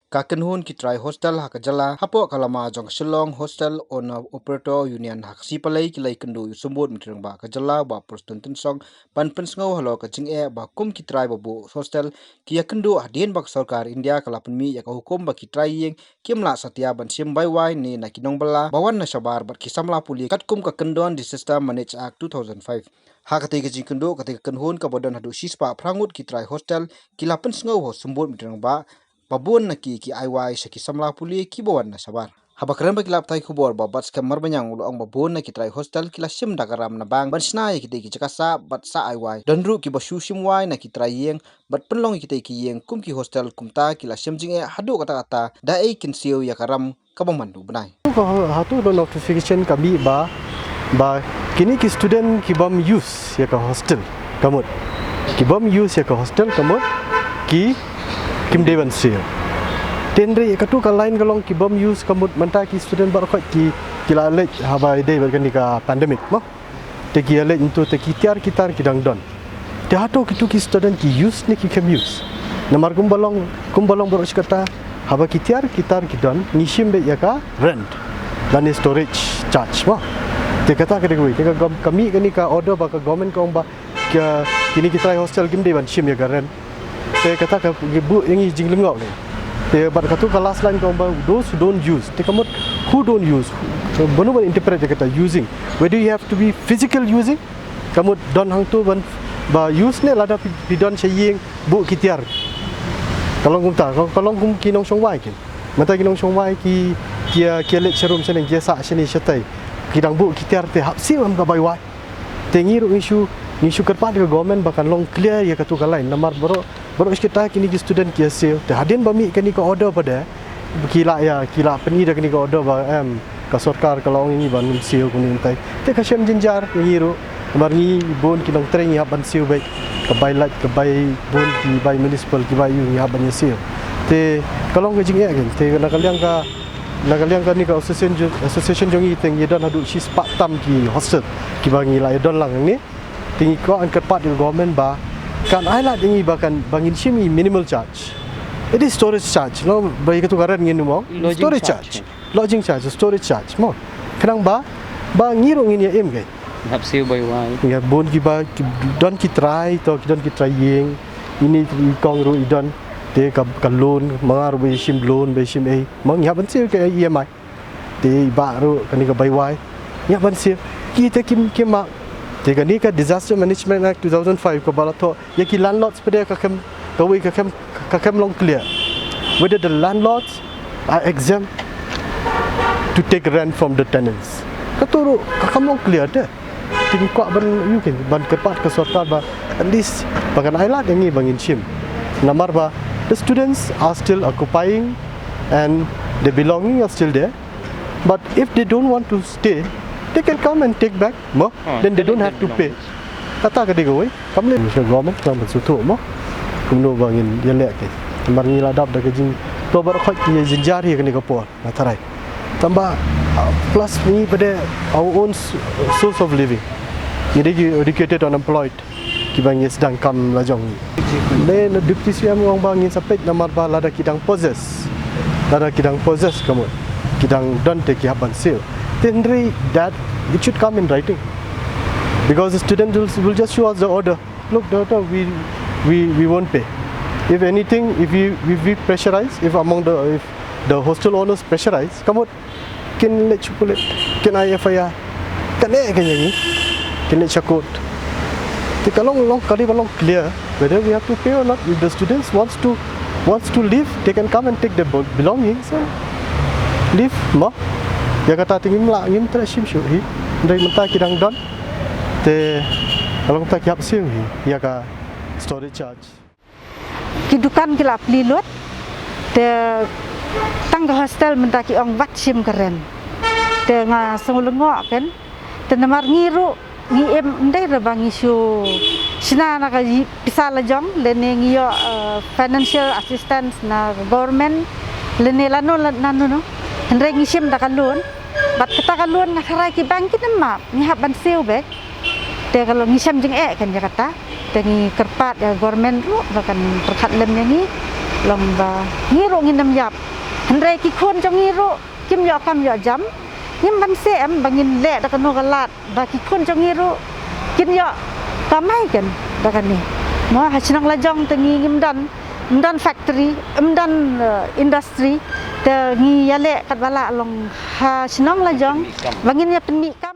Kakenhun kitrai hostel hakajala hapo kalama jong shillong hostel owner operator union haksi palai kilai kendu yusumbut mitreng ba kajala ba prostenten song pan pensngau halo kaching ba kum kitrai babu hostel kia kendu hadien bak sarkar India kalapan mi ya hukum ba kitrai yeng kimla satya ban sim bai wai ni nakinong bala bawan na sabar bat kisamla puli katkum ka kendon di system manage act 2005 hakati kajing kendu katika kenhun kabodon hadu sispa prangut kitrai hostel kilapan sngau ho sumbut mitreng ba babun naki ki aiwai saki samla puli ki bawan na sabar habakran ba kilap tai khubor ba bats kamar banyang ulo ang babun na kitrai hostel kila sim dagaram na bang bansna ya kite ki jakasa bat sa aiwai donru ki basu sim wai na kitrai yeng bat penlong kite ki yeng kum ki hostel kumta kila sim jing hadu kata kata da ai kin Siew ya karam kabang mandu benai hatu do notification kami ba kini ki student ki bam use ya ka hostel kamut ki bam use ya ka hostel kamut ki kim dewan Siew tendre katu ka lain kalong ki bom use kamut manta ki student bar khot ki kila lek habai dei bar kan ka pandemic mo te ki lek untuk te ki tiar kitar ki dang don te hato kitu ki student ki use ni ki kem use namar kumbalong bar kata haba ki tiar kitar ki don nishim be ya ka rent dan storage charge mo te kata ke deui te kami kan ka order ba ka government ka ba kini kita hostel kim dewan shim ya ka rent te kata ka bu yang jing lengau ni te bar katu ka last line ka those who don't use te kamut who don't use so bono interpret kata using whether you have to be physical using kamut don hang tu ban ba use ne lada pi don chaying bu kitiar kalong kum ta kalong kum kinong song wai kin mata kinong song wai ki kia let serum seneng kia sa sini setai kidang bu kitiar te hapsi am ka bai wai te ngiru isu kerpat ke government bahkan long clear ya katu ka lain namar baru kita kini ki student ki Siew te hadin bami kini ka order pada kila peni dah kini ka order ba ka sarkar kalau ini ban Siew kuni entai te ka syam jinjar ngiru namar ni bon kinong train ya ban Siew baik ka bai lat ka bai bon ki bai municipal ki bai yu ya ban Siew te kalau ngajing ya kan te nakaliang ka ni ka association jongi teng yedan hadu si part time ki hostel ki bangi la yedan lang ni tinggi ko an kerpat di government ba kan aila tinggi bahkan bangin simi minimal charge it is storage charge no bagi ketu karan ngin mo storage charge lodging charge storage charge mo kenang ba ngiru ngin ya em gai hap Siew bai wai ya bon ki ba don ki try to ki don ki trying ini kong ru idon te ka loan mangar be sim loan be sim ai mang ya ban Siew ke EMI te ba ru kan ka bai wai ya ban Siew kita kim ma Jika ni ka Disaster Management Act 2005 ko bala to ya ki landlords pada ka kem long clear whether the landlords are exempt to take rent from the tenants katuru ka kem long clear dah ting ko ban kepat ke sarkar ba at least bagan ailat yang bangin sim namar ba the students are still occupying and the belonging are still there but if they don't want to stay they can come and take back mo then they don't have to pay kata ke dia oi kam le government kam sutu mo kumno bangin dia lek ke mar ni ladap da ke jing to bar khot ye jinjar ye ke po na tarai tambah plus ni pada our own source of living jadi educated unemployed ki bangin sedang kam lajong ni le deputy CM wang bangin sampai namar ba lada kidang possess kamu kidang don te ki haban Siew Tendre that it should come in writing because the student will just show us the order. Look, doctor, we won't pay. If anything, if we pressurize, if the hostel owners pressurize, come out, can let you pull it, can I FIR, can you can let you quote. Take a long clear whether we have to pay or not. If the students wants to leave, they can come and take their belongings and leave. No. Ya kata tinggi melak ngim tersim syuk hi dari mentah kidang don te kalau tak kiap Siew hi ya ka storage charge kidukan kilap lilut te tang hostel mentah ki ong wat sim keren te nga sengulengok kan te namar ngiru ngiem ndai rebang isu sina na ka pisala jong lene ngiyo financial assistance na government lene lanu no Hendrai ngisim dah kalun, bat kita kalun ngakarai ki bank kita map, ni hab ban Siew be. Te kalau ngisim jeng kan dia kata, te ni kerpat ya government ru bahkan perkat lem yang ni long ba ngiru ngin yap hendrai ki khun trong ngiru kim yo kam yo jam ngim ban se em bangin le da kanu galat ba ki khun trong ngiru kin yo kamai kan da kan ni mo ha chinang la jong tengi ngim dan factory dan industry te ngi yale kat bala long ha chinang la jong bangin ya penmi kam